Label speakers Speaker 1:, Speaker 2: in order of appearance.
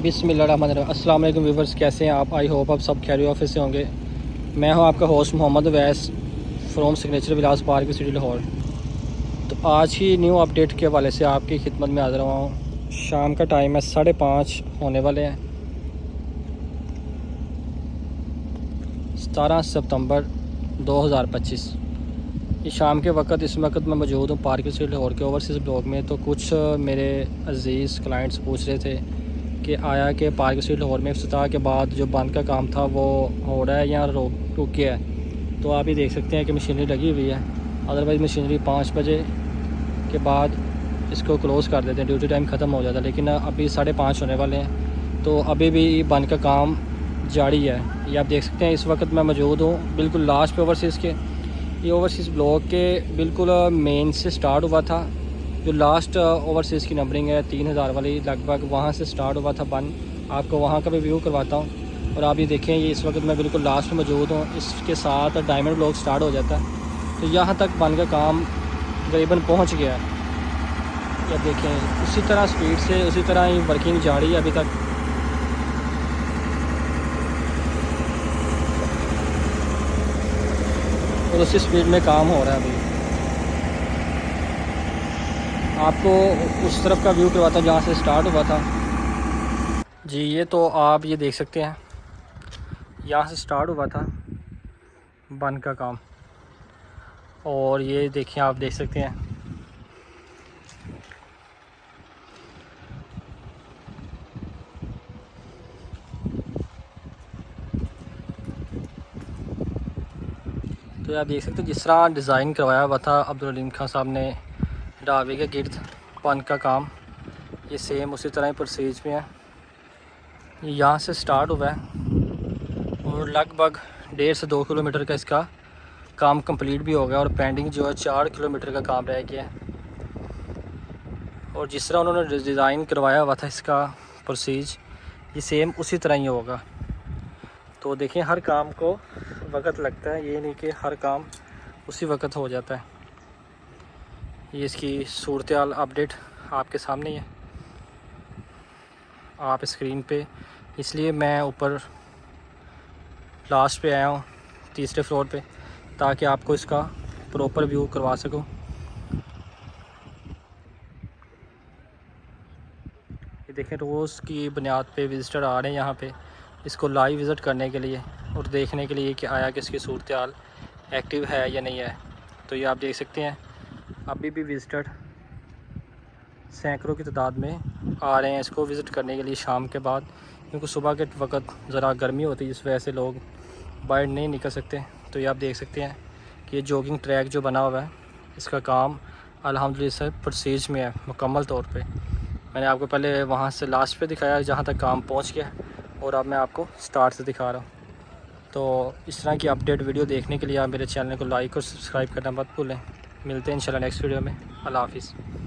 Speaker 1: बिस्मिल्लाहिर्रहमानिर्रहीम। अस्सलाम वालेकुम व्यूवर्स, कैसे हैं आप? आई होप आप सब खैरियत ऑफिस से होंगे। मैं हूं आपका host Mohammad Awais from signature villas park city Lahore. तो आज की न्यू अपडेट के हवाले से आपकी खिदमत में हाज़िर हुआ हूँ। शाम का टाइम है, 5:30 होने वाले हैं। 17 सितंबर 2025 ये शाम के वक्त इस वक्त मैं मौजूद हूँ पार्क सिटी लाहौर के ओवरसीज़ ब्लॉक में। तो कुछ मेरे अजीज़ क्लाइंट्स पूछ रहे थे कि आया कि पार्क स्ट्रीट लाहौर में इफ्तिताह के बाद जो बंद का काम था वो हो रहा है या रुक गया है। तो आप ये देख सकते हैं कि मशीनरी लगी हुई है। अदरवाइज़ मशीनरी 5 बजे के बाद इसको क्लोज़ कर देते हैं, ड्यूटी टाइम ख़त्म हो जाता है। लेकिन अभी 5:30 होने वाले हैं तो अभी भी बंद का काम जारी है। ये आप देख सकते हैं इस वक्त मैं मौजूद हूँ बिल्कुल लास्ट पे ओवरसीज़ के। ये ओवरसीज़ ब्लॉक के बिल्कुल मेन से स्टार्ट हुआ था। जो लास्ट ओवरसीज़ की नंबरिंग है 3000 वाली, लगभग वहाँ से स्टार्ट हुआ था बंद। आपको वहाँ का भी व्यू करवाता हूँ। और आप ये देखें, ये इस वक्त मैं बिल्कुल लास्ट में मौजूद हूँ। इसके साथ डायमंड ब्लॉक स्टार्ट हो जाता है। तो यहाँ तक बंद का काम तकरीबन पहुँच गया है। ये देखें उसी तरह स्पीड से उसी तरह ही वर्किंग जारी है अभी तक। और उसी स्पीड में काम हो रहा है अभी। आपको उस तरफ का व्यू करवाता हूँ जहाँ से स्टार्ट हुआ था। जी ये तो आप ये देख सकते हैं, यहाँ से स्टार्ट हुआ था बंद का काम। और ये देखिए, आप देख सकते हैं तो आप देख सकते हैं जिस तरह डिज़ाइन करवाया हुआ था अब्दुल अलीम खान साहब ने ढाबे के गिर्द बंद का काम, ये सेम उसी तरह ही प्रोसीज में है। ये यहाँ से स्टार्ट हुआ है और लगभग 1.5 से 2 किलोमीटर का इसका काम कंप्लीट भी हो गया। और पेंडिंग जो है 4 किलोमीटर का काम रह गया है। और जिस तरह उन्होंने डिज़ाइन करवाया हुआ था इसका प्रोसीज, ये सेम उसी तरह ही होगा। तो देखें, हर काम को वक्त लगता है, ये नहीं कि हर काम उसी वक्त हो जाता है। ये इसकी सूरत हाल अपडेट आपके सामने ही है, आप स्क्रीन पे। इसलिए मैं ऊपर लास्ट पे आया हूँ, तीसरे फ्लोर पे, ताकि आपको इसका प्रॉपर व्यू करवा सकूँ। ये देखें, रोज़ की बुनियाद पे विज़िटर आ रहे हैं यहाँ पे इसको लाइव विज़िट करने के लिए और देखने के लिए कि आया कि इसकी सूरत हाल एक्टिव है या नहीं है। तो ये आप देख सकते हैं अभी भी विज़िटर सैकड़ों की तादाद में आ रहे हैं इसको विज़िट करने के लिए शाम के बाद, क्योंकि सुबह के वक्त ज़रा गर्मी होती है, इस वजह से लोग बाहर नहीं निकल सकते। तो ये आप देख सकते हैं कि ये जॉगिंग ट्रैक जो बना हुआ है इसका काम अल्हम्दुलिल्लाह से प्रोसीज में है मुकम्मल तौर पे। मैंने आपको पहले वहाँ से लास्ट पे दिखाया जहाँ तक काम पहुँच गया, और अब मैं आपको स्टार्ट से दिखा रहा हूँ। तो इस तरह की अपडेट वीडियो देखने के लिए आप मेरे चैनल को लाइक और सब्सक्राइब करना मत भूलें। मिलते हैं इंशाल्लाह नेक्स्ट वीडियो में। अल्लाह हाफ़िज़।